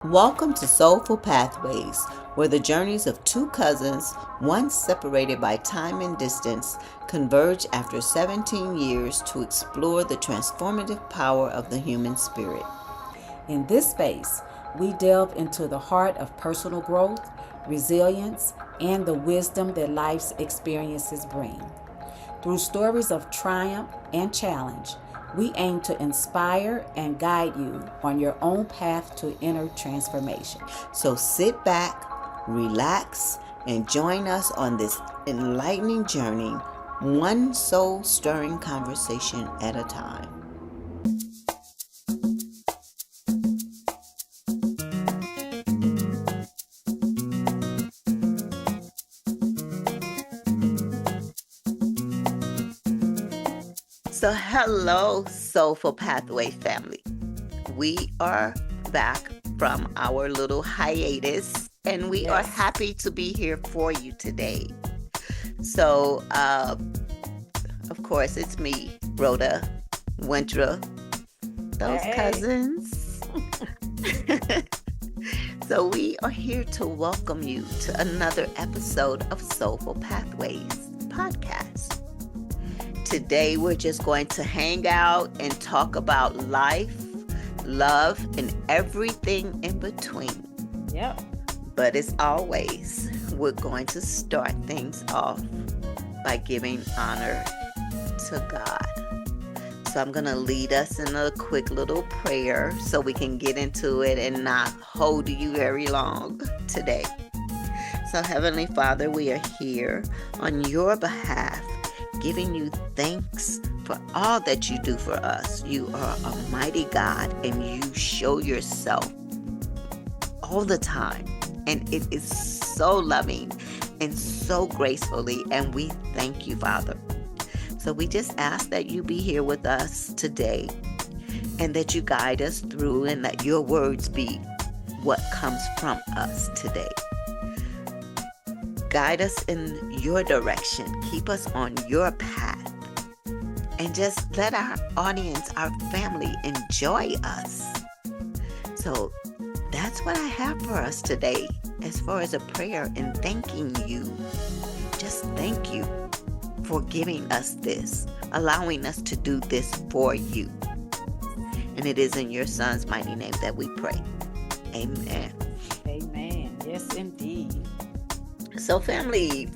Welcome to Soulful Pathways, where the journeys of two cousins, once separated by time and distance, converge after 17 years to explore the transformative power of the human spirit. In this space, we delve into the heart of personal growth, resilience, and the wisdom that life's experiences bring. Through stories of triumph and challenge, we aim to inspire and guide you on your own path to inner transformation. So sit back, relax, and join us on this enlightening journey, one soul-stirring conversation at a time. So hello, Soulful Pathway family. We are back from our little hiatus, and we are happy to be here for you today. So, of course, it's me, Rhoda, Wyntra, those cousins. So we are here to welcome you to another episode of Soulful Pathways podcast. Today, we're just going to hang out and talk about life, love, and everything in between. Yep. But as always, we're going to start things off by giving honor to God. So I'm going to lead us in a quick little prayer so we can get into it and not hold you very long today. So Heavenly Father, we are here on your behalf, giving you thanks for all that you do for us. You are a mighty God, and you show yourself all the time. And it is so loving and so gracefully, and we thank you, Father. So we just ask that you be here with us today, and that you guide us through, and that your words be what comes from us today. Guide us in your direction. Keep us on your path. And just let our audience, our family, enjoy us. So that's what I have for us today as far as a prayer and thanking you. Just thank you for giving us this, allowing us to do this for you. And it is in your Son's mighty name that we pray. Amen. Amen. Yes, indeed. So family.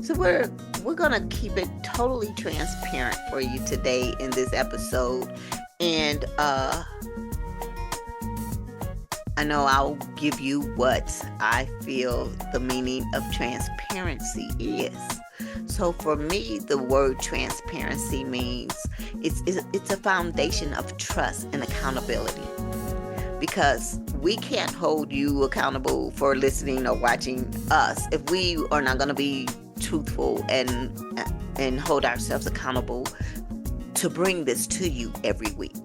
So we're gonna keep it totally transparent for you today in this episode, and I know I'll give you what I feel the meaning of transparency is. So for me, the word transparency means it's a foundation of trust and accountability. Because we can't hold you accountable for listening or watching us if we are not going to be truthful and hold ourselves accountable to bring this to you every week.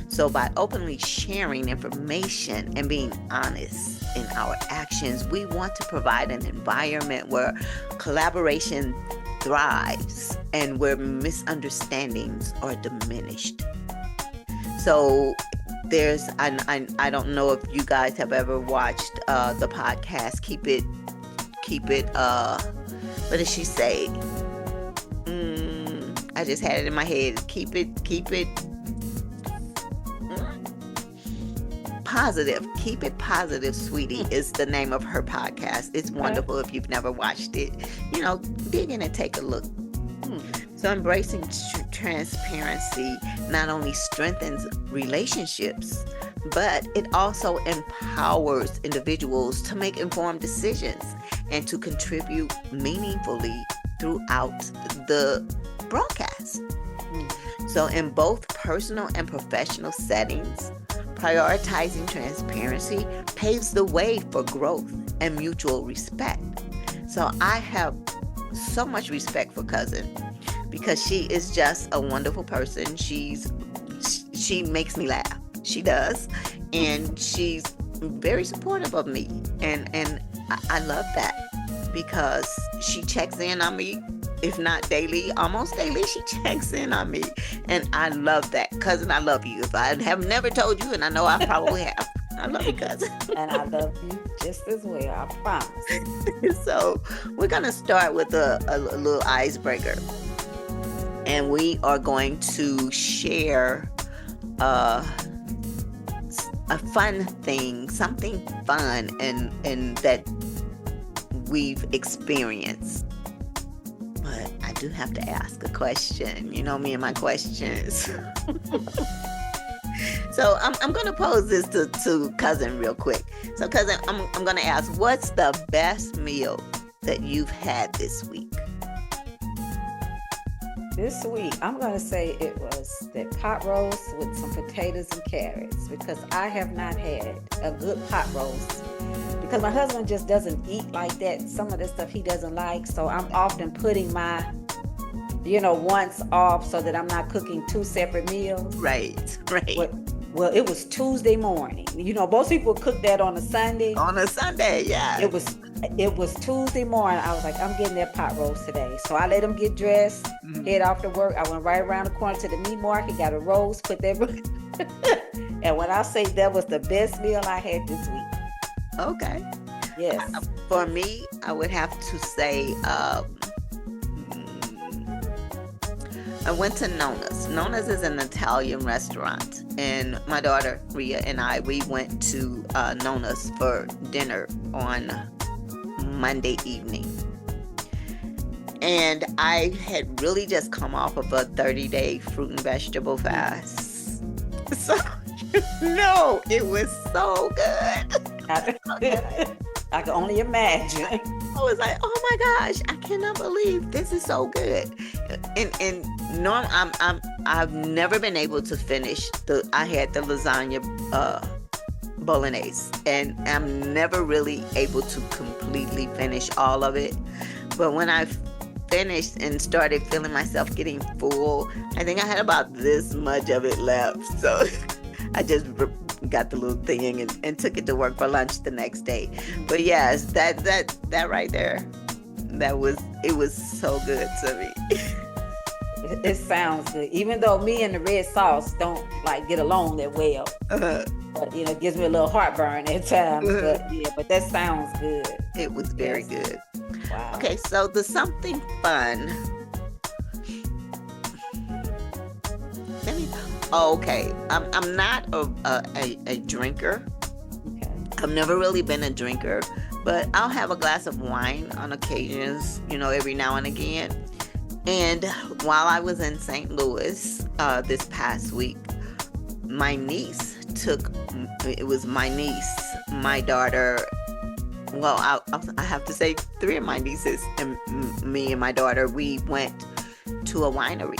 So by openly sharing information and being honest in our actions, we want to provide an environment where collaboration thrives and where misunderstandings are diminished. So I don't know if you guys have ever watched the podcast Keep It what did she say? I just had it in my head. Keep it positive. Keep It Positive, Sweetie is the name of her podcast. It's wonderful. If you've never watched it, dig in and take a look. So embracing transparency not only strengthens relationships, but it also empowers individuals to make informed decisions and to contribute meaningfully throughout the broadcast. So in both personal and professional settings, prioritizing transparency paves the way for growth and mutual respect. So I have so much respect for Cousin, because she is just a wonderful person. She makes me laugh. She does. And she's very supportive of me. And I love that, because she checks in on me, if not daily, almost daily. She checks in on me. And I love that. Cousin, I love you. If I have never told you, and I know I probably have, I love you, cousin. And I love you just as well, I promise. So we're going to start with a little icebreaker. And we are going to share a fun thing, something fun and that we've experienced. But I do have to ask a question. You know me and my questions. So I'm going to pose this to cousin real quick. So cousin, I'm going to ask, what's the best meal that you've had this week? This week, I'm going to say it was that pot roast with some potatoes and carrots, because I have not had a good pot roast because my husband just doesn't eat like that. Some of the stuff he doesn't like. So I'm often putting my, once off so that I'm not cooking two separate meals. Right. Well, it was Tuesday morning. Most people cook that on a Sunday. On a Sunday, yeah. It was Tuesday morning. I was like, I'm getting that pot roast today. So I let him get dressed, head off to work. I went right around the corner to the meat market, got a roast, put that. And when I say that was the best meal I had this week. Okay. Yes. For me, I would have to say I went to Nona's. Nona's is an Italian restaurant, and my daughter Ria and we went to Nona's for dinner on Monday evening. And I had really just come off of a 30-day fruit and vegetable fast. So, it was so good. I can only imagine. I was like, oh my gosh, I cannot believe this is so good. And norm, I've never been able to finish I had the lasagna bolognese, and I'm never really able to completely finish all of it. But when I finished and started feeling myself getting full, I think I had about this much of it left. So I just got the little thing and took it to work for lunch the next day. But yes, that right there, it was so good to me. It sounds good, even though me and the red sauce don't get along that well. But it gives me a little heartburn at times. But that sounds good. It was very good. Wow. Okay, so the something fun. Okay, I'm not a drinker. Okay. I've never really been a drinker, but I'll have a glass of wine on occasions, every now and again. And while I was in St. Louis this past week, my niece my daughter, well, I have to say 3 of my nieces and me and my daughter, we went to a winery.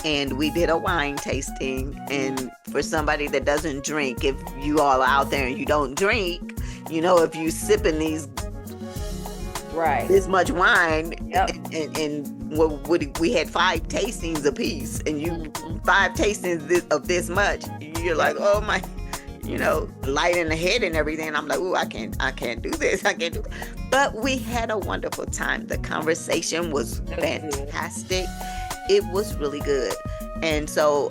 And we did a wine tasting. And for somebody that doesn't drink, if you all are out there and you don't drink, if you sipping these right this much wine, yep. and we had 5 tastings apiece, and you 5 tastings of this much, you're like, oh my, light in the head and everything. And I'm like, oh, I can't do this. I can't do that. But we had a wonderful time. The conversation was fantastic. It was really good. And so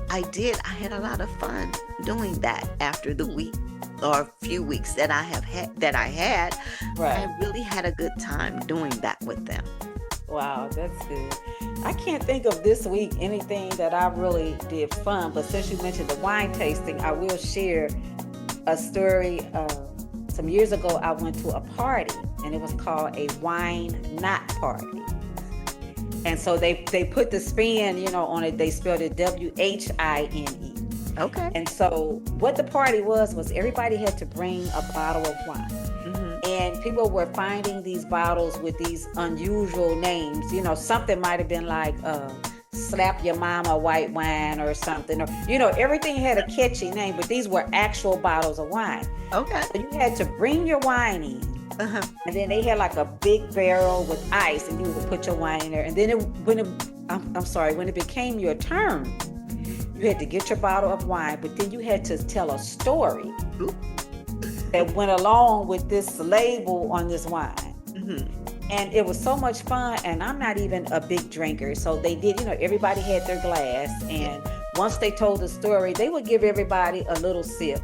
I had a lot of fun doing that after the week or a few weeks that I had. Right. I really had a good time doing that with them. Wow, that's good. I can't think of this week anything that I really did fun, but since you mentioned the wine tasting, I will share a story. Some years ago, I went to a party, and it was called a wine not party. And so they put the spin, on it. They spelled it WHINE. Okay. And so what the party was everybody had to bring a bottle of wine. Mm-hmm. And people were finding these bottles with these unusual names. Something might have been like Slap Your Mama white wine or something. Or, everything had a catchy name, but these were actual bottles of wine. Okay. So you had to bring your wine in. Uh-huh. And then they had like a big barrel with ice, and you would put your wine in there. And then when it became your turn, you had to get your bottle of wine, but then you had to tell a story that went along with this label on this wine. Mm-hmm. And it was so much fun. And I'm not even a big drinker, so they did. Everybody had their glass, and once they told the story, they would give everybody a little sip.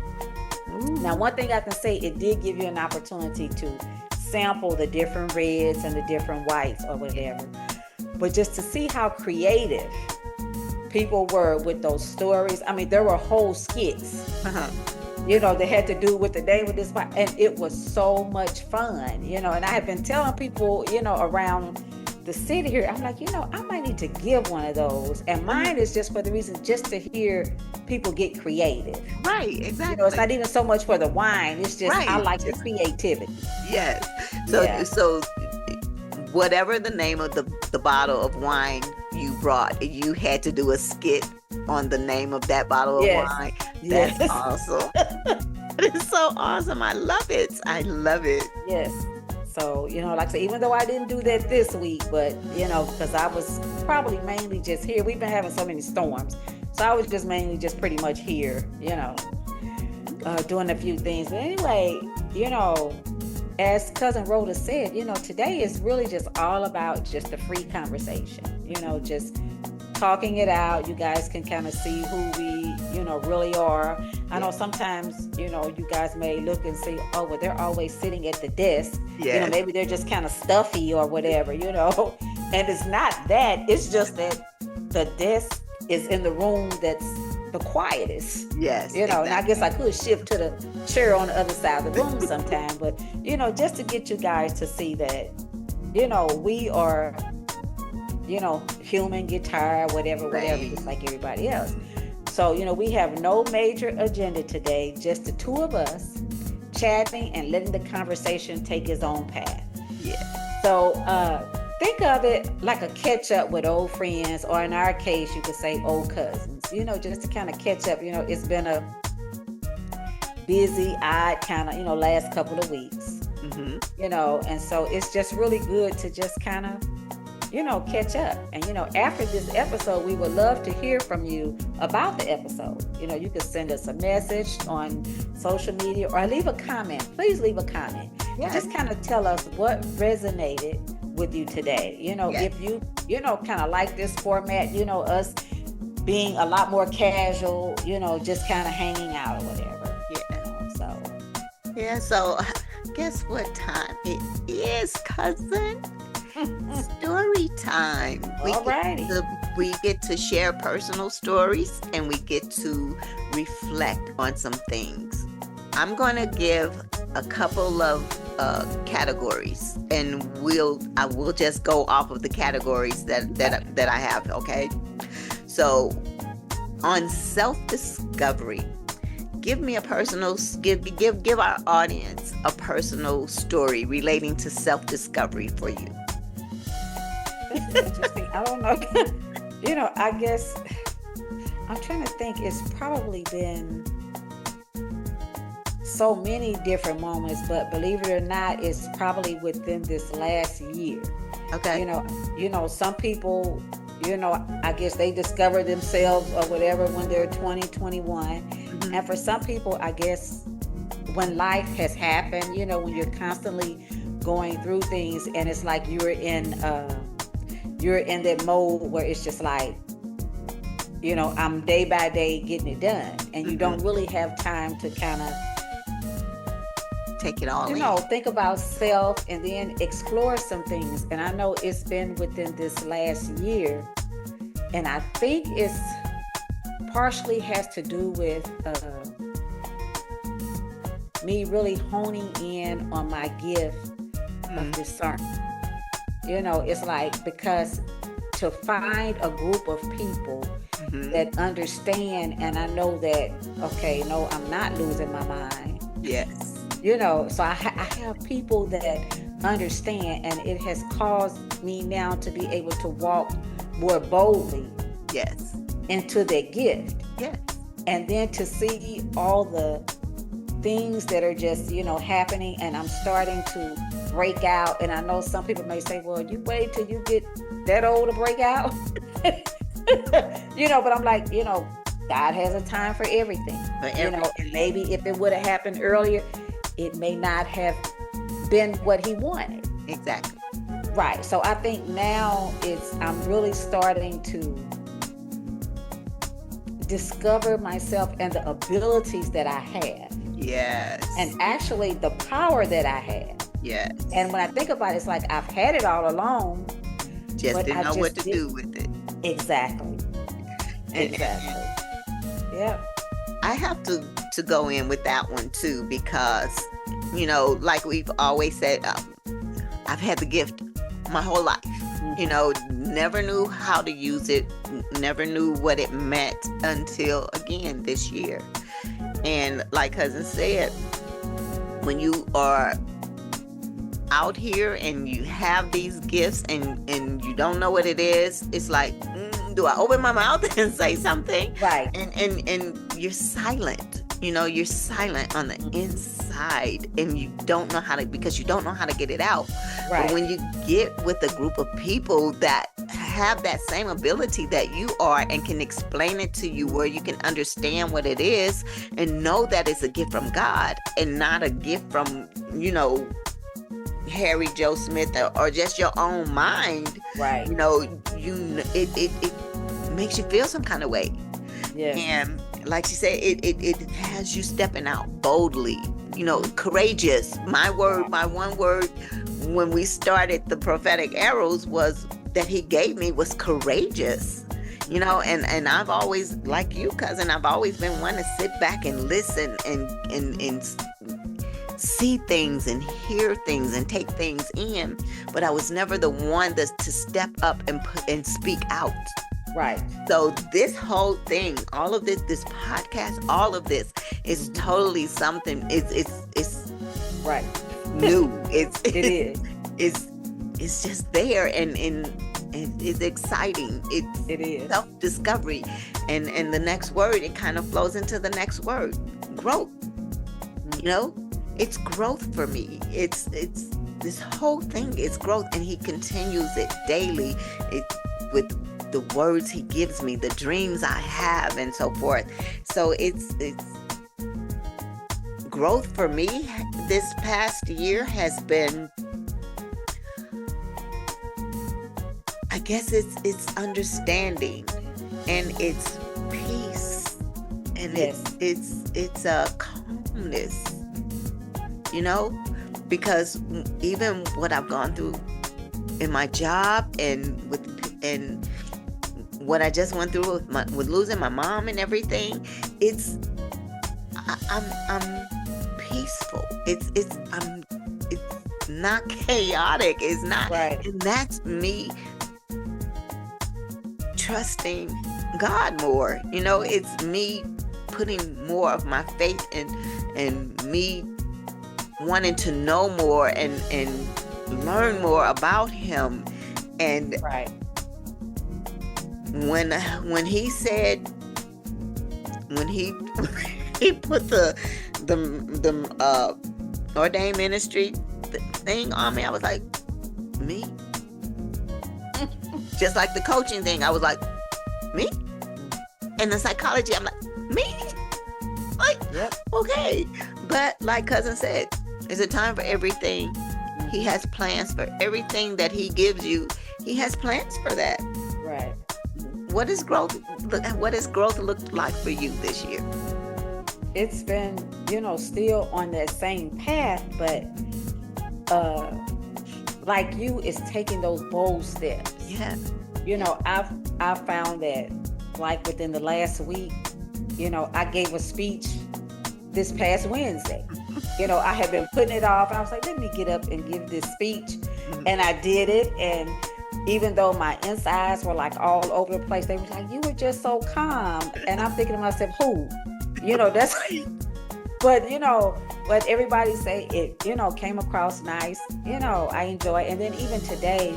Now, one thing I can say, it did give you an opportunity to sample the different reds and the different whites or whatever. But just to see how creative people were with those stories. I mean, there were whole skits, they had to do with the day with this, and it was so much fun, and I have been telling people, around the city here, I'm like, I might need to give one of those. And mine is just for the reason, just to hear people get creative. Right, exactly. It's not even so much for the wine. It's just, right. I like the creativity. Yes. So whatever the name of the bottle of wine you brought, you had to do a skit on the name of that bottle of wine. That's awesome. It's so awesome. I love it. Yes. So, like I said, even though I didn't do that this week, but, because I was probably mainly just here. We've been having so many storms. So I was just mainly just pretty much here, doing a few things. But anyway, as Cousin Rhoda said, today is really just all about just a free conversation, just talking it out. You guys can kind of see who we, really are. I know sometimes, you guys may look and say, oh, well, they're always sitting at the desk. Yeah. Maybe they're just kind of stuffy or whatever, And it's not that. It's just that the desk is in the room that's the quietest. Yes. And I guess I could shift to the chair on the other side of the room sometime. But, just to get you guys to see that, we are, human, get tired, whatever, just like everybody else. So, we have no major agenda today, just the two of us chatting and letting the conversation take its own path. Yeah. So, think of it like a catch up with old friends, or in our case, you could say old cousins, just to kind of catch up. It's been a busy, odd kind of, last couple of weeks, and so it's just really good to just kind of, catch up. And, after this episode, we would love to hear from you about the episode. You can send us a message on social media or leave a comment. Please leave a comment. Yes. Just kind of tell us what resonated with you today. If you, kind of like this format, us being a lot more casual, just kind of hanging out or whatever. So guess what time it is, cousin? Story time. We get to share personal stories, and we get to reflect on some things. I'm going to give a couple of categories, and I will just go off of the categories that I have. Okay. So on self-discovery, give me give our audience a personal story relating to self-discovery for you. That's interesting. I don't know. I guess I'm trying to think. It's probably been so many different moments, but believe it or not, it's probably within this last year. Okay. Some people, I guess they discover themselves or whatever when they're 20, 21. Mm-hmm. And for some people, I guess when life has happened, when you're constantly going through things, and it's like you're in that mode where it's just like, I'm day by day getting it done, and you don't really have time to kind of take it all in. Think about self and then explore some things. And I know it's been within this last year, and I think it's partially has to do with me really honing in on my gift of discernment. It's like, because to find a group of people that understand, and I know that, okay, no, I'm not losing my mind. Yes. So I have people that understand, and it has caused me now to be able to walk more boldly. Yes. Into their gift. Yes. And then to see all the things that are just, happening, and I'm starting to break out. And I know some people may say, well, you wait till you get that old to break out. But I'm like, God has a time for everything. And maybe if it would have happened earlier, it may not have been what he wanted. Exactly. Right. So I think now I'm really starting to discover myself and the abilities that I have. Yes. And actually the power that I have. Yes. And when I think about it, it's like I've had it all along. Just didn't know what to do with it. Exactly. Exactly. Yeah. I have to go in with that one too, because, you know, like we've always said, I've had the gift my whole life. You know, never knew how to use it, never knew what it meant until, again, this year. And like Cousin said, when you are out here and you have these gifts and you don't know what it is, it's like, do I open my mouth and say something? Right. And you're silent. You know, you're silent on the inside, and you don't know how to, because you don't know how to get it out. Right. But when you get with a group of people that have that same ability that you are and can explain it to you, where you can understand what it is and know that it's a gift from God and not a gift from, you know, Harry Joe Smith or just your own mind. Right. You know, it makes you feel some kind of way. Yeah. And like she said, it has you stepping out boldly, you know, courageous. My one word when we started the prophetic arrows was that he gave me was courageous. You know, and I've always, like you, cousin, I've always been one to sit back and listen and see things and hear things and take things in, but I was never the one to step up and speak out. Right. So this whole thing, all of this podcast, all of this is totally something. It's right. New. It is. It's just there, and it's exciting. It is self-discovery, and the next word, it kind of flows into the next word, growth. You know, it's growth for me. It's this whole thing is growth, and he continues it daily. With the words he gives me, the dreams I have, and so forth. So it's growth for me. This past year has been, I guess it's understanding, and it's peace, and yes. it's a calmness, you know, because even what I've gone through in my job and what I just went through with losing my mom and everything, I'm peaceful. It's not chaotic. It's not, right. And that's me trusting God more. You know, it's me putting more of my faith and me wanting to know more and learn more about him. And right. When he said, when he put the ordained ministry thing on me, I was like, me? Just like the coaching thing, I was like, me? And the psychology, I'm like, me? Like, yep. Okay. But like cousin said, there's a time for everything. He has plans for everything that he gives you. He has plans for that. Right. What does growth look like for you this year? It's been, you know, still on that same path, but like you, it's taking those bold steps. Yeah. You know, I've found that, like within the last week, you know, I gave a speech this past Wednesday. You know, I had been putting it off, and I was like, let me get up and give this speech. Mm-hmm. And I did it, and even though my insides were like all over the place, they were like, you were just so calm. And I'm thinking to myself, who? You know, that's, but you know, what everybody say, it, you know, came across nice. You know, I enjoy it. And then even today,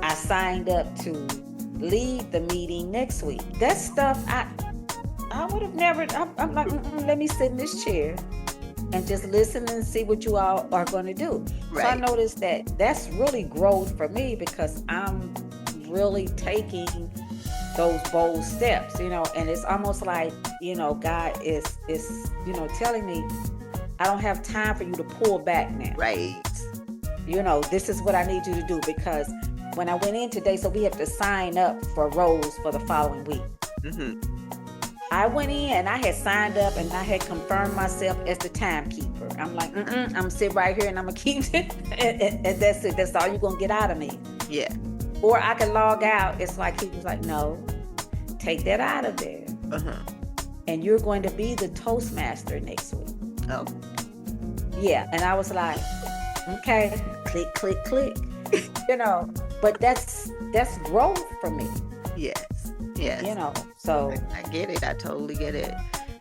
I signed up to lead the meeting next week. That stuff, I would have never, I'm like, let me sit in this chair and just listen and see what you all are going to do. Right. So I noticed that that's really growth for me, because I'm really taking those bold steps, you know, and it's almost like, you know, God is, you know, telling me, I don't have time for you to pull back now. Right. You know, this is what I need you to do, because when I went in today, so we have to sign up for roles for the following week. Mm-hmm. I went in and I had signed up and I had confirmed myself as the timekeeper. I'm like, I'm gonna sit right here and I'm gonna keep it. And that's it. That's all you're gonna get out of me. Yeah. Or I could log out. It's like he was like, no, take that out of there. And you're going to be the Toastmaster next week. Oh. Yeah. And I was like, okay, click, click, click. You know, but that's growth for me. Yes. Yes. You know, so I get it. I totally get it.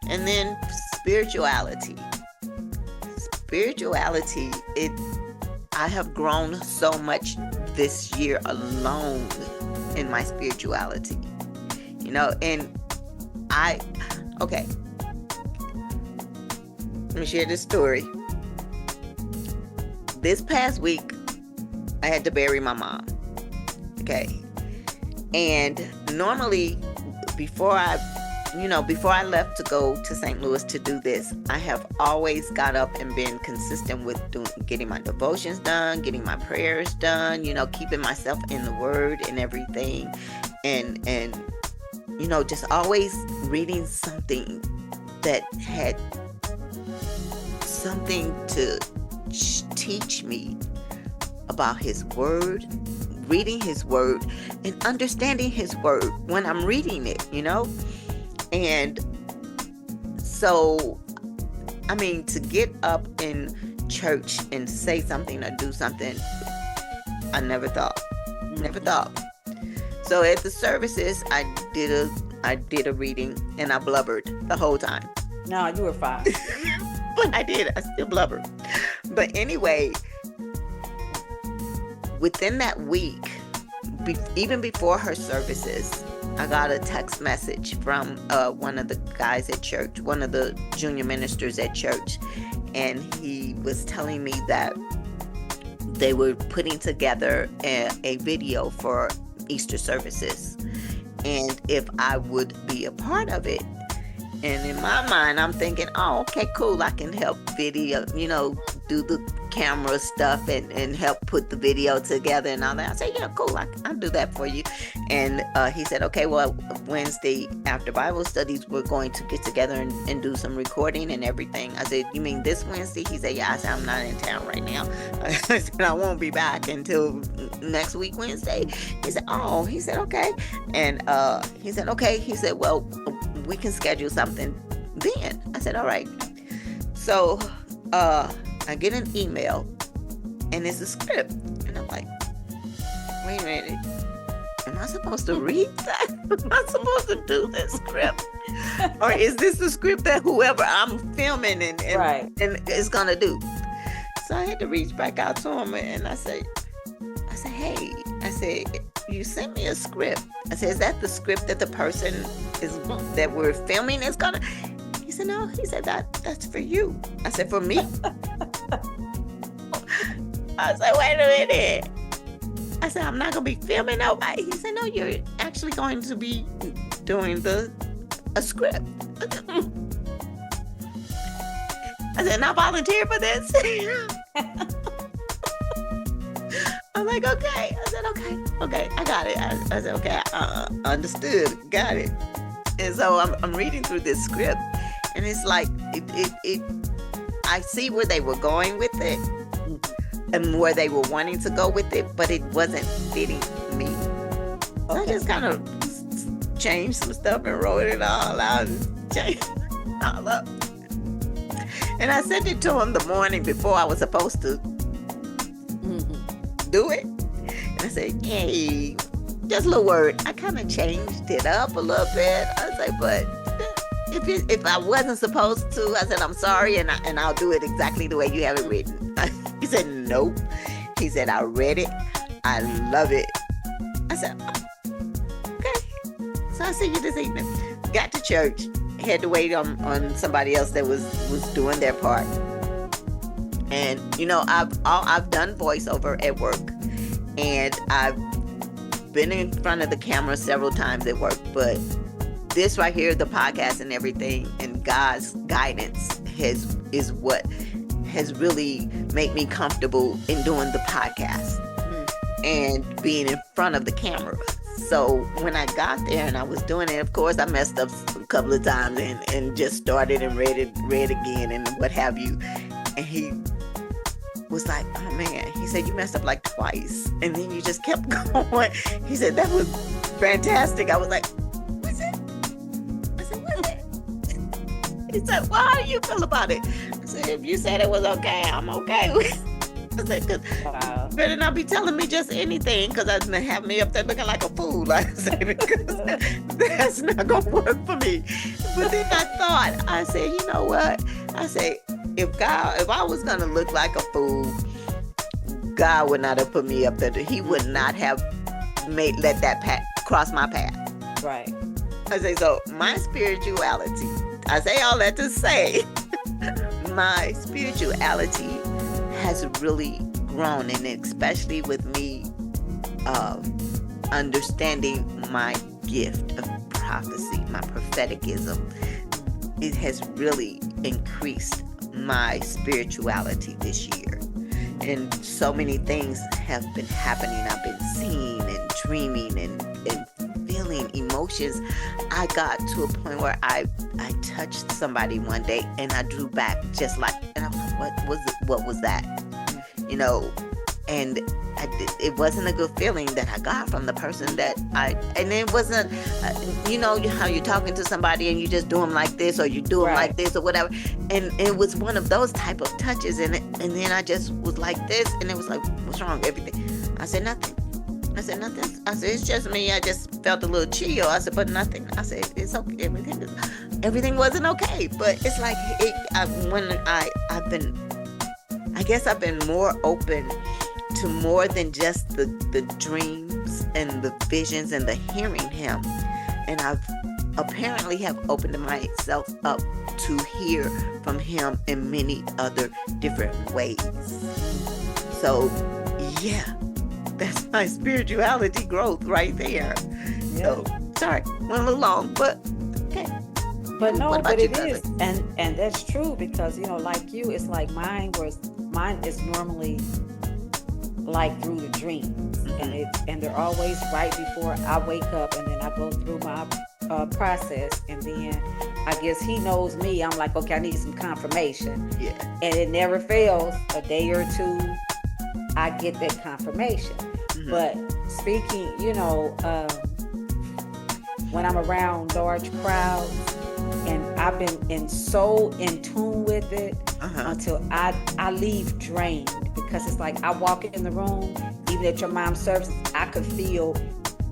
And then spirituality. I have grown so much this year alone in my spirituality. You know, and okay. Let me share this story. This past week, I had to bury my mom. Okay. And normally, before I left to go to St. Louis to do this, I have always got up and been consistent with getting my devotions done, getting my prayers done, you know, keeping myself in the Word and everything. And you know, just always reading something that had something to teach me about His Word, reading His Word and understanding His Word when I'm reading it, you know? And so, I mean, to get up in church and say something or do something, I never thought. So at the services, I did a reading and I blubbered the whole time. No, you were fine. But I still blubbered. But anyway, within that week, even before her services, I got a text message from one of the guys at church, one of the junior ministers at church, and he was telling me that they were putting together a video for Easter services, and if I would be a part of it. And in my mind, I'm thinking, oh, okay, cool. I can help video, you know, do the camera stuff and help put the video together and all that. I said, yeah, cool. I'll do that for you. And he said, okay, well, Wednesday after Bible studies, we're going to get together and do some recording and everything. I said, you mean this Wednesday? He said, yeah. I said, I'm not in town right now. I said, I won't be back until next week, Wednesday. He said, oh, he said, okay. And he said, okay. He said, well, we can schedule something then. I said, all right. So I get an email and it's a script. And I'm like, wait a minute. Am I supposed to read that? Am I supposed to do this script? Or is this the script that whoever I'm filming and is going to do? So I had to reach back out to him and I said, hey, I said, you sent me a script. I said, is that the script that the person that we're filming is gonna? He said, no. He said, that's for you. I said, for me? I said, wait a minute. I said, I'm not gonna be filming nobody. He said, no, you're actually going to be doing a script. I said, and I volunteer for this. I'm like, okay. I said, okay, I got it. I said, okay, understood, got it. And so I'm reading through this script, and it's like, I see where they were going with it, and where they were wanting to go with it, but it wasn't fitting me. So I just kind of changed some stuff and wrote it all out and changed it all up. And I sent it to him the morning before I was supposed to do it. And I said, hey, just a little word. I kind of changed it up a little bit. I was like, but if I wasn't supposed to, I said, I'm sorry, and I'll do it exactly the way you have it written. He said, nope. He said, I read it. I love it. I said, okay. So I'll see you this evening. Got to church. Had to wait on somebody else that was doing their part. And, you know, I've done voiceover at work. And I've been in front of the camera several times at work. But this right here, the podcast and everything, and God's guidance is what has really made me comfortable in doing the podcast and being in front of the camera. So when I got there and I was doing it, of course I messed up a couple of times and just started and read again and what have you. And he was like, oh man, he said, you messed up like twice. And then you just kept going. He said, that was fantastic. I was like, what's it? I said, what's it? He said, well, how do you feel about it? I said, if you said it was okay, I'm okay with it. I said, cause Wow. you better not be telling me just anything, because that's gonna have me up there looking like a fool. I said, because that's not gonna work for me. But then I thought, I said, you know what? I said, if I was gonna look like a fool, God would not have put me up there. He would not have let that cross my path. Right. I say, so my spirituality, I say all that to say, my spirituality has really grown, and especially with me understanding my gift of prophecy, my propheticism, it has really increased my spirituality this year. And so many things have been happening. I've been seeing and dreaming and feeling emotions. I got to a point where I touched somebody one day and I drew back just like, and I'm like, what was that? You know, and it wasn't a good feeling that I got from the person and it wasn't, you know how you're talking to somebody and you just do them like this, or you do them like this or whatever. And it was one of those type of touches. And then I just was like this, and it was like, what's wrong? Everything. I said, nothing. I said, nothing. I said, it's just me. I just felt a little chill. I said, but nothing. I said, it's okay. Everything wasn't okay. But it's like, I guess I've been more open to more than just the dreams and the visions and the hearing him. And I've apparently have opened myself up to hear from him in many other different ways. So, yeah, that's my spirituality growth right there. Yeah. So, sorry, went a little long, but okay. But no, but it is, and that's true, because you know, like you, it's like mine is normally like through the dreams, and they're always right before I wake up, and then I go through my process, and then I guess he knows me. I'm like, okay, I need some confirmation. Yeah. And it never fails. A day or two, I get that confirmation. Mm-hmm. But speaking, you know, when I'm around large crowds, and I've been so in tune with it until I leave drained, because it's like I walk in the room, even at your mom's services, I could feel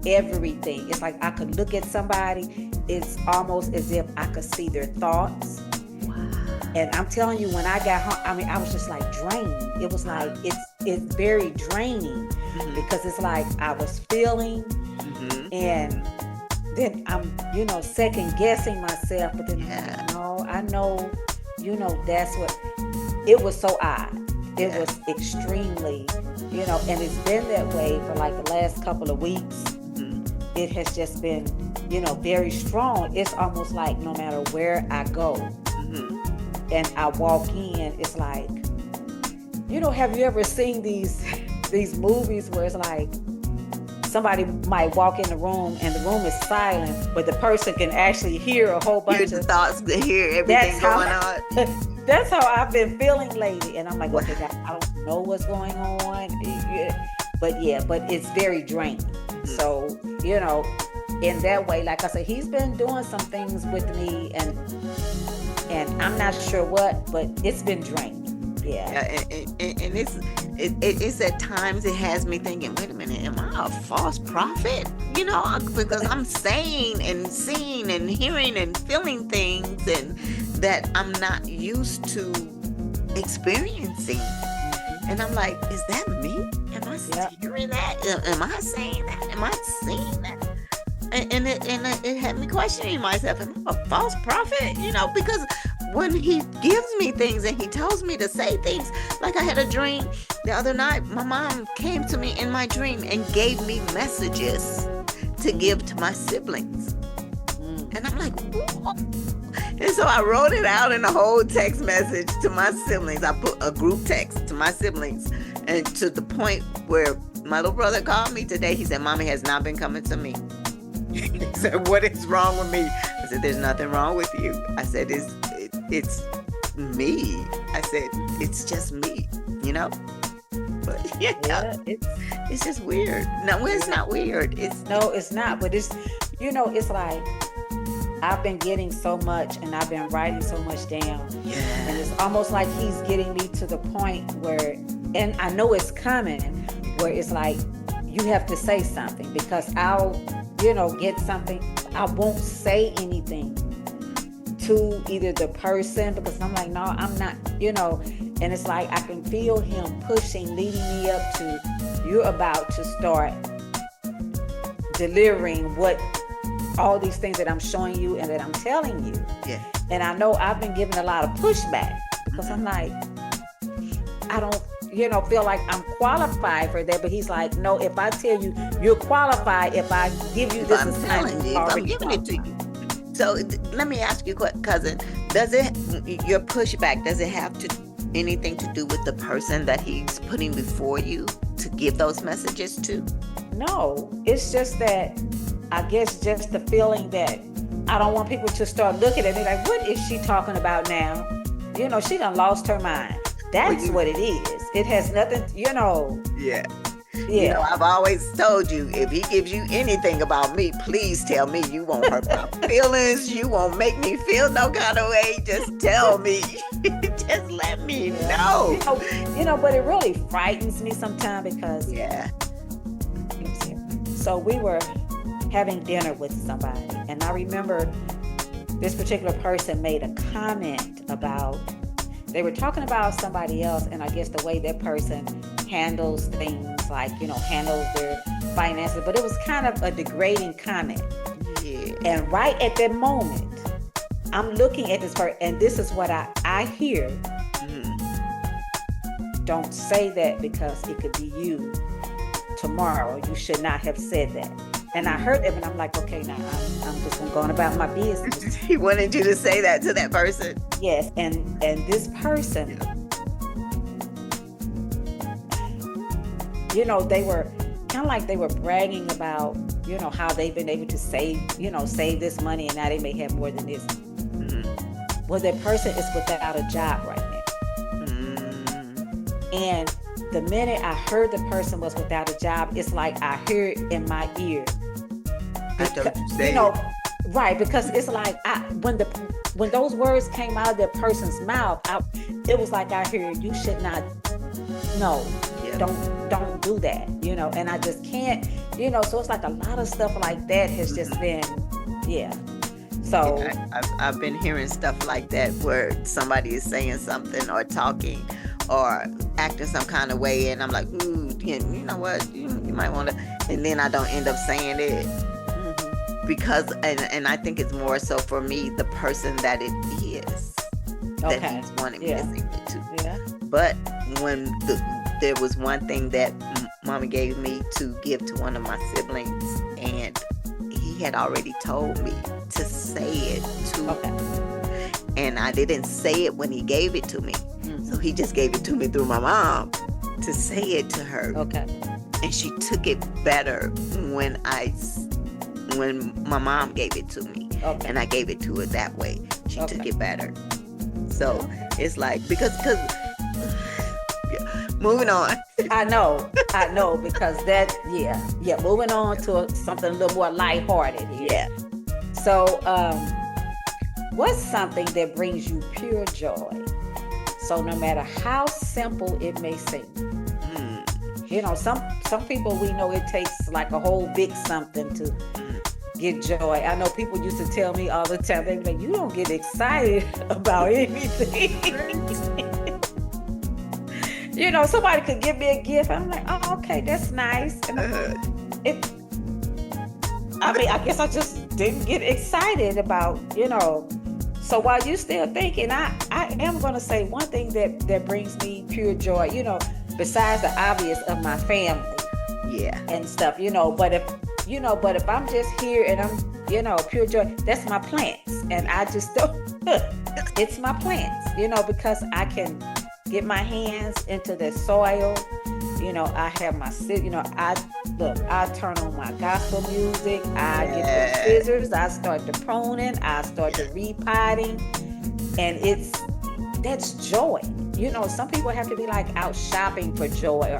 everything. It's like I could look at somebody. It's almost as if I could see their thoughts. Wow. And I'm telling you, when I got home, I mean, I was just like drained. It was like, it's very draining, because it's like I was feeling, and then I'm, you know, second guessing myself, but then I'm like, no, I know, you know, that's what, it was so odd. It was extremely, you know, and it's been that way for like the last couple of weeks. It has just been, you know, very strong. It's almost like no matter where I go and I walk in, it's like, you know, have you ever seen these movies where it's like somebody might walk in the room and the room is silent, but the person can actually hear a whole bunch of thoughts, to hear everything going on. That's how I've been feeling lately. And I'm like, okay, God, I don't know what's going on. But it's very draining. So, you know, in that way, like I said, he's been doing some things with me, and I'm not sure what, but it's been draining. Yeah. And it's at times it has me thinking, wait a minute, am I a false prophet? You know, because I'm saying and seeing and hearing and feeling things and that I'm not used to experiencing. And I'm like, is that me? Am I hearing that? Am I saying that? Am I seeing that? And it had me questioning myself. Am I a false prophet? You know, because when he gives me things and he tells me to say things, like I had a dream the other night, my mom came to me in my dream and gave me messages to give to my siblings. And I'm like, whoa. And so I wrote it out in a whole text message to my siblings. I put a group text to my siblings, and to the point where my little brother called me today. He said, Mommy has not been coming to me. He said, what is wrong with me? I said, there's nothing wrong with you. I said, it's me. I said, it's just me, you know? But yeah, it's just weird. No, it's not weird. It's not. But it's, it's like, I've been getting so much and I've been writing so much down. Yeah. And it's almost like he's getting me to the point where, and I know it's coming, where it's like, you have to say something, because I'll, get something. I won't say anything to either the person, because I'm like, no, I'm not, and it's like, I can feel him pushing, leading me up to, you're about to start delivering all these things that I'm showing you and that I'm telling you. Yeah. And I know I've been giving a lot of pushback, because I'm like, I don't, feel like I'm qualified for that. But he's like, no, if I tell you you're qualified, if I give you this assignment, I'm giving it to you. So let me ask you, cousin, your pushback, does it have anything to do with the person that he's putting before you to give those messages to? No, it's just that, I guess, just the feeling that I don't want people to start looking at me like, what is she talking about now? She done lost her mind. That's what it is. It has nothing, Yeah. Yeah. I've always told you, if he gives you anything about me, please tell me. You won't hurt my feelings. You won't make me feel no kind of way. Just tell me. Just let me know. But it really frightens me sometimes, because so we were having dinner with somebody, and I remember this particular person made a comment about, they were talking about somebody else, and I guess the way that person handles things, like, handles their finances, but it was kind of a degrading comment. Yeah. And right at that moment, I'm looking at this person, and this is what I hear. Don't say that, because it could be you tomorrow. You should not have said that. And I heard it, and I'm like, okay, now I'm just going about my business. He wanted you to say that to that person. Yes, and this person, they were kind of like, they were bragging about, how they've been able to save this money, and now they may have more than this. Well, that person is without a job right now. And the minute I heard the person was without a job, it's like I hear it in my ear. Don't you say right, because it's like, when those words came out of that person's mouth, it was like I heard, you should not, don't do that, and I just can't, so it's like a lot of stuff like that has just been, so I've been hearing stuff like that, where somebody is saying something or talking or acting some kind of way, and I'm like, ooh, you know what, you might want to, and then I don't end up saying it. Because, and I think it's more so for me, the person that it is, that he's wanting me to sing it to. Yeah. But when there was one thing that Mommy gave me to give to one of my siblings, and he had already told me to say it to her. And I didn't say it when he gave it to me. So he just gave it to me through my mom to say it to her. Okay. And she took it better when my mom gave it to me, and I gave it to her that way. She took it better. So it's like, because moving on. I know, because that, moving on to something a little more lighthearted here. Yeah. So, what's something that brings you pure joy? So no matter how simple it may seem. Some people, we know it takes like a whole big something to get joy. I know people used to tell me all the time, they be like, you don't get excited about anything. Somebody could give me a gift. I'm like, oh, okay, that's nice. And I guess I just didn't get excited about, So while you're still thinking, I am going to say one thing that brings me pure joy, besides the obvious of my family. Yeah. And stuff, but if I'm just here and I'm, pure joy, that's my plants. And I just don't, it's my plants, because I can get my hands into the soil, I have my I turn on my gospel music. I get the Yeah. scissors. I start the pruning. I start the repotting, and that's joy. Some people have to be like out shopping for joy,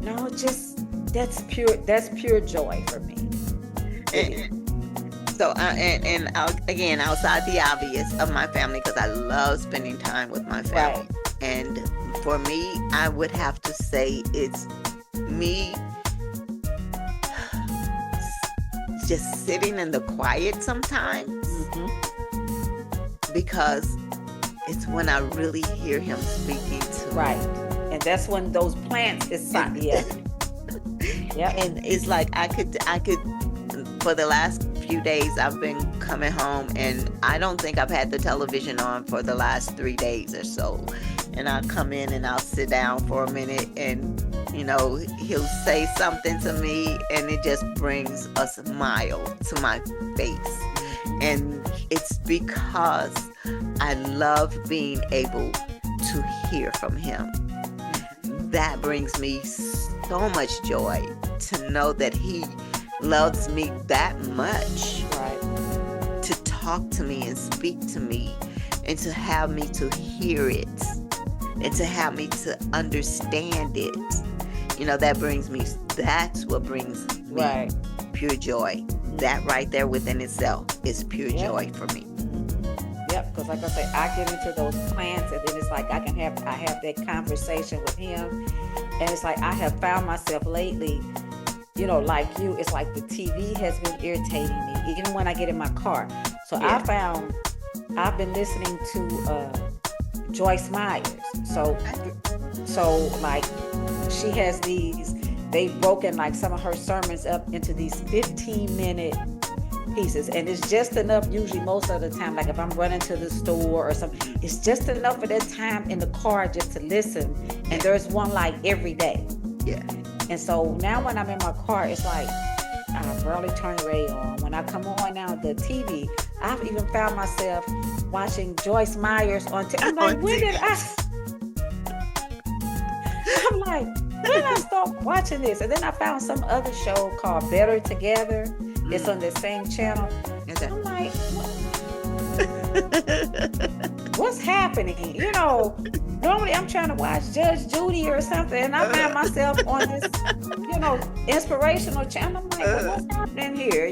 no, just that's pure joy for me. And, so again, outside the obvious of my family, because I love spending time with my family. Right. And for me, I would have to say it's me just sitting in the quiet sometimes, because it's when I really hear him speaking to me. Right. And that's when those plants is yeah. Yep. And it's like I could for the last few days I've been coming home, and I don't think I've had the television on for the last 3 days or so. And I'll come in and I'll sit down for a minute, and he'll say something to me, and it just brings a smile to my face. And it's because I love being able to hear from him. That brings me so much joy to know that he loves me that much, Right. to talk to me and speak to me, and to have me to hear it, and to have me to understand it. That's what brings me Right. pure joy. That right there within itself is pure Yep. joy for me. Yep, because like I say, I get into those plants, and then it's like I have that conversation with him, and it's like I have found myself lately, like you, it's like the TV has been irritating me, even when I get in my car. So Yeah. I've been listening to Joyce Myers. So like she has they've broken like some of her sermons up into these 15-minute pieces, and it's just enough usually most of the time, like if I'm running to the store or something, it's just enough of that time in the car just to listen. And there's one like every day. Yeah. And so now when I'm in my car, it's like I barely turn the radio on. When I come on now the TV, I've even found myself watching Joyce Myers on TV. I'm like, when did I start watching this? And then I found some other show called Better Together. It's on the same channel. Okay. I'm like, what's happening? Normally I'm trying to watch Judge Judy or something, and I find myself on this, inspirational channel. I'm like, well, what's happening here?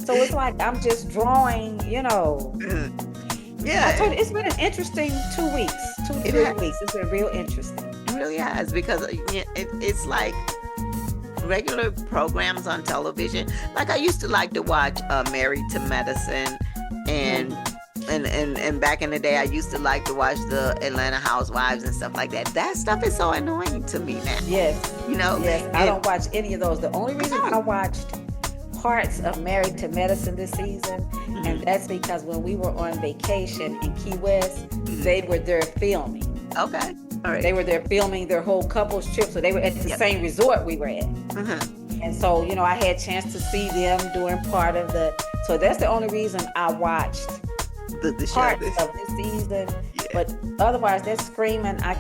So it's like I'm just drawing, Yeah. I told you, it's been an interesting 2 weeks, 2 to 3 weeks. It's been real interesting. It really has, because it's like regular programs on television. Like I used to like to watch Married to Medicine, and back in the day I used to like to watch the Atlanta Housewives and stuff like that. That stuff is so annoying to me now. Yes. Yes. I don't watch any of those. The only reason I watched parts of Married to Medicine this season, and that's because when we were on vacation in Key West, they were there filming. Okay. All right. They were there filming their whole couple's trip, so they were at the same resort we were at. And so, I had a chance to see them doing part of so that's the only reason I watched the parts show. of this season. Yeah. But otherwise, that screaming, I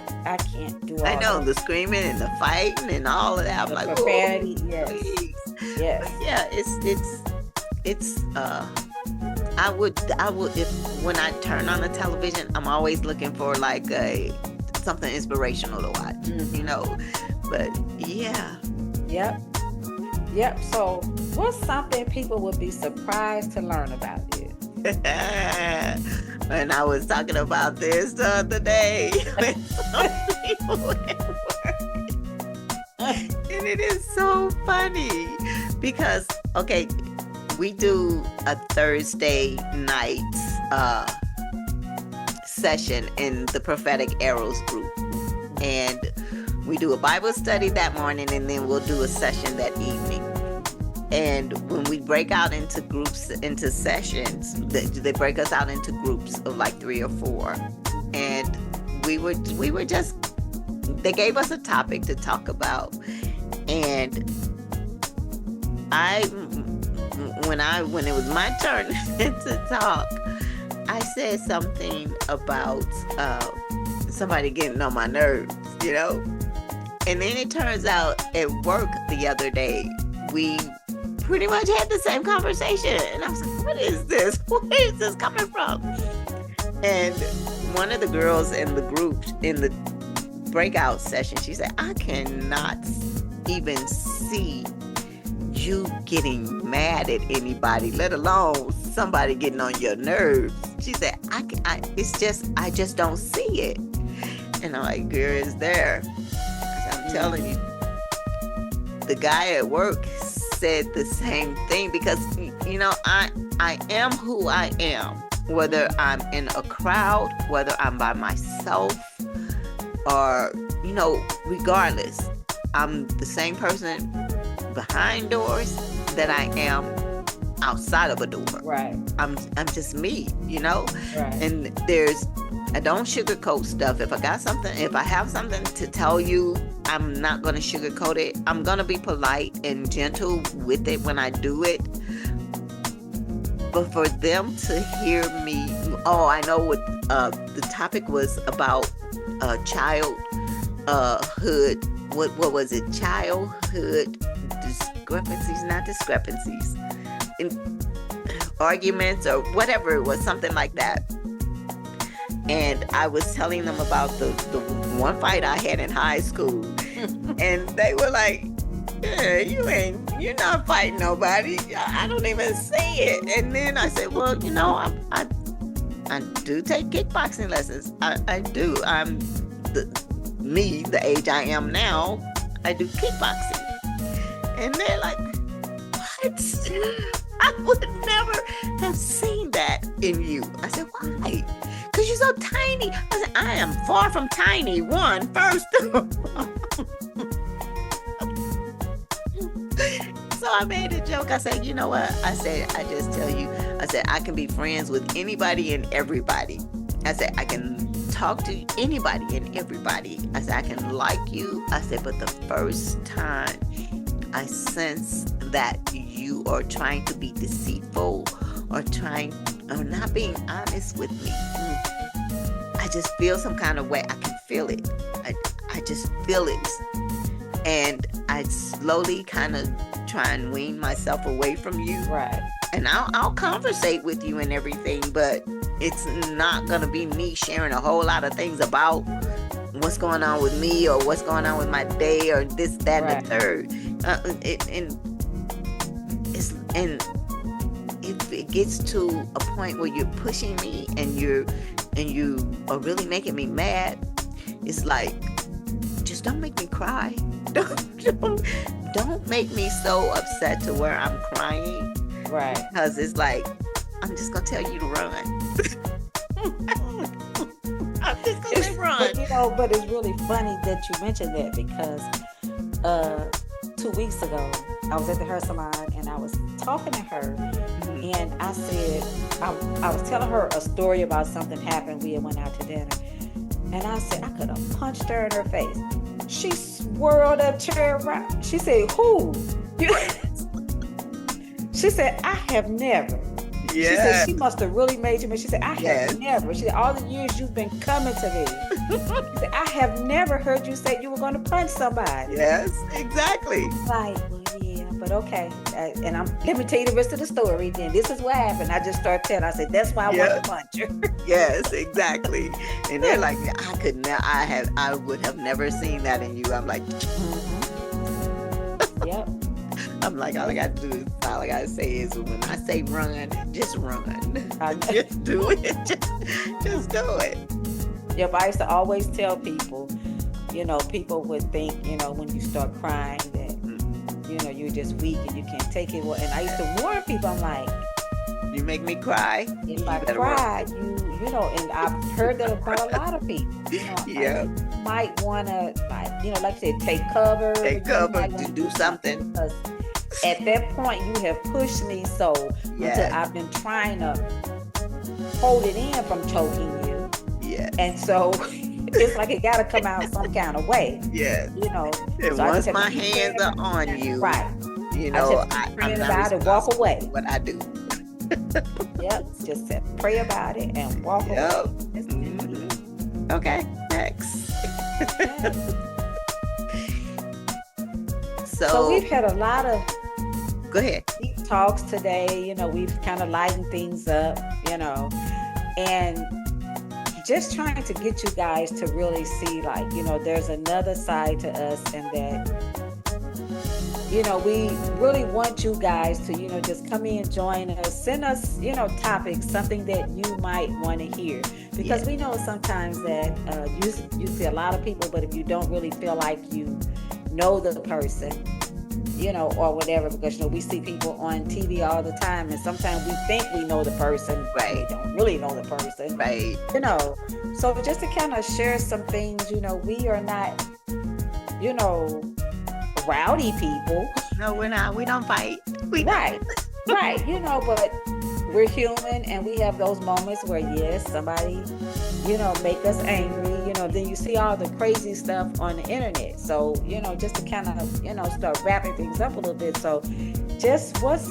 can't do all I know, that. the screaming and the fighting and all of that. I'm like, profanity, yes. Please. Yes. But yeah, it's I would if when I turn on the television, I'm always looking for like something inspirational to watch, But yeah. Yep. So what's something people would be surprised to learn about you? And I was talking about this the other day with some people at work. And it is so funny because, okay, we do a Thursday night session in the Prophetic Arrows group. And we do a Bible study that morning, and then we'll do a session that evening. And when we break out into groups, into sessions, they break us out into groups of like 3 or 4. And we were just, they gave us a topic to talk about. And when it was my turn to talk, I said something about somebody getting on my nerves, And then it turns out at work the other day, we pretty much had the same conversation. And I was like, what is this? Where is this coming from? And one of the girls in the group, in the breakout session, she said, I cannot even see you getting mad at anybody, let alone somebody getting on your nerves. She said, I just don't see it. And I'm like, girl, it's there. I'm telling you, the guy at work said the same thing, because, you know, I am who I am, whether I'm in a crowd, whether I'm by myself, or, you know, regardless, I'm the same person behind doors that I am outside of a door. Right. I'm just me, you know? Right. And I don't sugarcoat stuff. If I have something to tell you, I'm not going to sugarcoat it. I'm going to be polite and gentle with it when I do it. But for them to hear me, I know what the topic was about, childhood. What was it? Childhood discrepancies, not discrepancies, in arguments or whatever it was, something like that. And I was telling them about the one fight I had in high school, and they were like, yeah, you're not fighting nobody. I don't even see it. And then I said, well, you know, I do take kickboxing lessons. I do. I'm the age I am now, I do kickboxing. And they're like, what? I would never have seen that in you. I said, why? Because you're so tiny. I said, I am far from tiny, first. So I made a joke. I said, you know what? I said, I just tell you, I said, I can be friends with anybody and everybody. I said, I can talk to anybody and everybody. I said, I can like you. I said, but the first time I sense that you are trying to be deceitful or not being honest with me, I just feel some kind of way. I can feel it. I just feel it. And I slowly kind of try and wean myself away from you. Right. And I'll conversate with you and everything, but it's not going to be me sharing a whole lot of things about what's going on with me or what's going on with my day or this, that, right. and the third. And if it gets to a point where you're pushing me and you are really making me mad, it's like, just don't make me cry. Don't make me so upset to where I'm crying. Right. Because it's like, I'm just gonna tell you to run. I'm just gonna run. But it's really funny that you mentioned that, because 2 weeks ago I was at the hair salon and I was talking to her, and I said I was telling her a story about something happened. We had went out to dinner, and I said I could have punched her in her face. She swirled up, turned around. She said, "Who?" She said, "I have never." Yes. She said she must have really made you mad. She said, "I have never." She said, "All the years you've been coming to me." She said, "I have never heard you say you were going to punch somebody." Yes, exactly. Like, well, yeah, but okay. And let me tell you the rest of the story. Then this is what happened. I just started telling. I said, "That's why I want to punch her." Yes, exactly. And they're like, I would have never seen that in you. I'm like, Yep. I'm like, all I gotta say is when I say run, just run. Just do it. Just do it. Yep. I used to always tell people, people would think, when you start crying that, you're just weak and you can't take it. Well, and I used to warn people. I'm like, you make me cry. If I cry, and I've heard that about a lot of people. Yeah. You might want to, like you said, take cover. Take cover to do something. Because at that point, you have pushed me so until I've been trying to hold it in from choking you. Yeah. And so it's like it got to come out some kind of way. Yeah. And so once my hands are on you, right. I'm praying not about it, walk away. What I do. Yep. Just pray about it and walk away. Mm-hmm. Okay. Next. So we've had a lot of go ahead. deep talks today. We've kind of lightened things up, and just trying to get you guys to really see, like, there's another side to us, and that, we really want you guys to, just come in, join us, send us, topics, something that you might want to hear. Because we know sometimes that you see a lot of people, but if you don't really feel like you know the person, or whatever, because, we see people on TV all the time, and sometimes we think we know the person, right? We don't really know the person, right? So just to kind of share some things, we are not, rowdy people. No, we're not. We don't fight. Right. But we're human, and we have those moments where, yes, somebody, make us angry. Then you see all the crazy stuff on the internet. So, just to kind of, start wrapping things up a little bit. So, just what's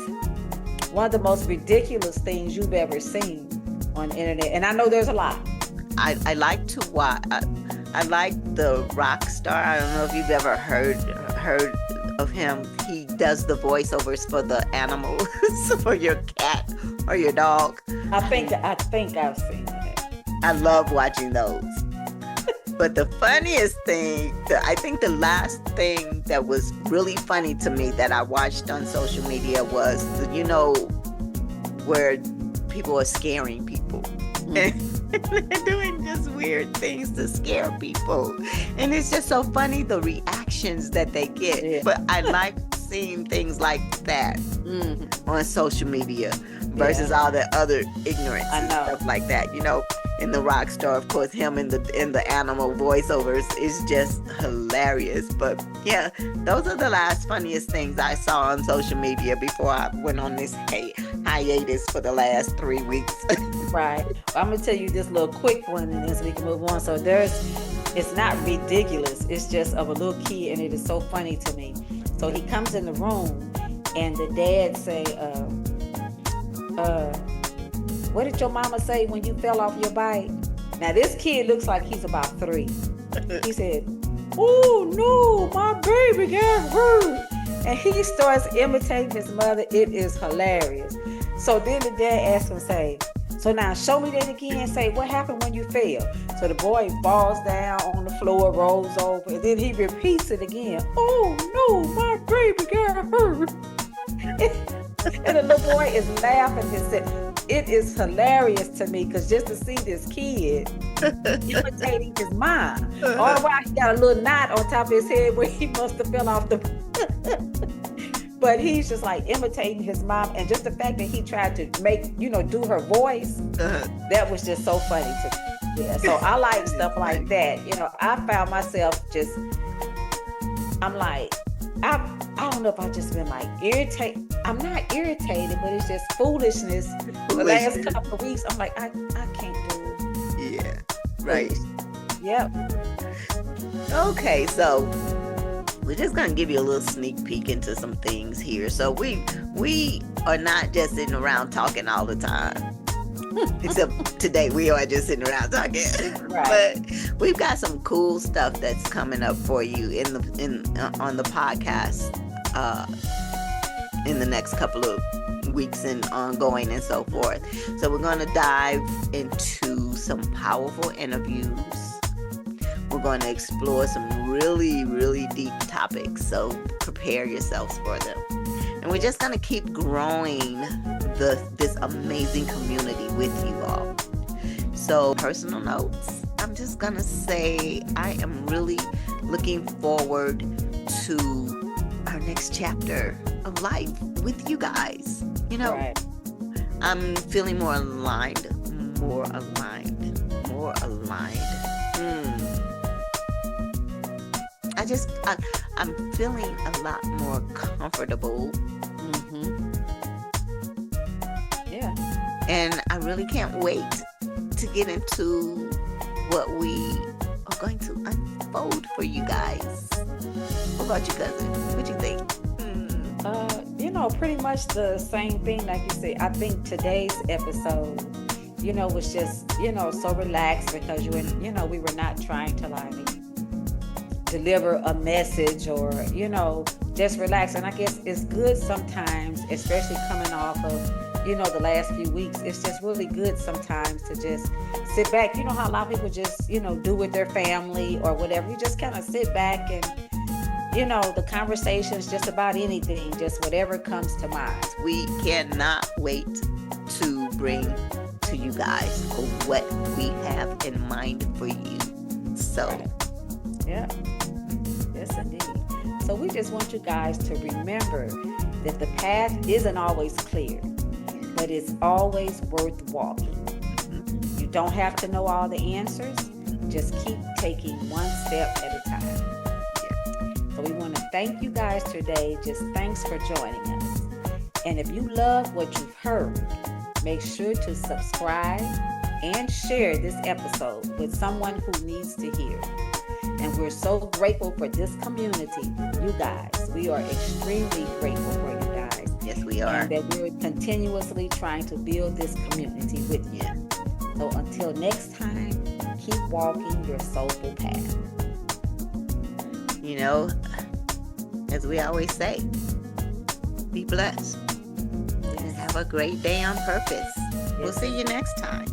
one of the most ridiculous things you've ever seen on the internet? And I know there's a lot. I like to watch. I like the rock star. I don't know if you've ever heard of him. He does the voiceovers for the animals, for your cat or your dog. I think I've seen that. I love watching those. But the funniest thing, I think the last thing that was really funny to me that I watched on social media was, where people are scaring people. Mm-hmm. And they're doing just weird things to scare people. And it's just so funny, the reactions that they get. Yeah. But I like seeing things like that on social media versus all the other ignorance and stuff like that. In the rock star, of course, him in the animal voiceovers is just hilarious. But yeah, those are the last funniest things I saw on social media before I went on this hiatus for the last 3 weeks. Right. Well, I'm gonna tell you this little quick one, and then so we can move on. So it's not ridiculous. It's just of a little kid, and it is so funny to me. So he comes in the room, and the dad say, what did your mama say when you fell off your bike? Now, this kid looks like he's about 3. He said, oh, no, my baby got hurt. And he starts imitating his mother. It is hilarious. So then the dad asks him, say, so now show me that again. Say, what happened when you fell? So the boy falls down on the floor, rolls over, and then he repeats it again. Oh, no, my baby got hurt. And the little boy is laughing and said, it is hilarious to me, because just to see this kid imitating his mom, all the while he got a little knot on top of his head where he must have fell off the but he's just like imitating his mom, and just the fact that he tried to make, do her voice, that was just so funny to me. Yeah, so I like stuff like that. I found myself just, I'm like, I don't know if I've just been like irritated. I'm not irritated, but it's just foolishness. The last couple of weeks, I'm like, I can't do it. Yeah, right. Yep. Okay, so we're just gonna give you a little sneak peek into some things here. So we are not just sitting around talking all the time. Except today we are just sitting around talking. Right. But we've got some cool stuff that's coming up for you on the podcast in the next couple of weeks and ongoing and so forth. So we're going to dive into some powerful interviews. We're going to explore some really, really deep topics. So prepare yourselves for them. And we're just going to keep growing this amazing community with you all. So, personal notes, I'm just going to say I am really looking forward to our next chapter of life with you guys. Right. I'm feeling more aligned. I'm feeling a lot more comfortable. Yeah. And I really can't wait to get into what we are going to unfold for you guys. What about you, cousin? What you think? Pretty much the same thing. Like you said, I think today's episode, was just, so relaxed, because we were not trying to like deliver a message or, just relax. And I guess it's good sometimes, especially coming off of, the last few weeks. It's just really good sometimes to just sit back. You know how a lot of people just, do with their family or whatever. You just kind of sit back and, the conversation's just about anything, just whatever comes to mind. We cannot wait to bring to you guys what we have in mind for you. So, yeah. Yes, indeed. So we just want you guys to remember that the path isn't always clear, but it's always worth walking. Mm-hmm. You don't have to know all the answers. Just keep taking one step at a time. So we want to thank you guys today. Just thanks for joining us. And if you love what you've heard, make sure to subscribe and share this episode with someone who needs to hear. And we're so grateful for this community, you guys. We are extremely grateful for you guys. Yes, we are. And that we're continuously trying to build this community with you. So until next time, keep walking your soulful path. As we always say, be blessed. And have a great day on purpose. We'll see you next time.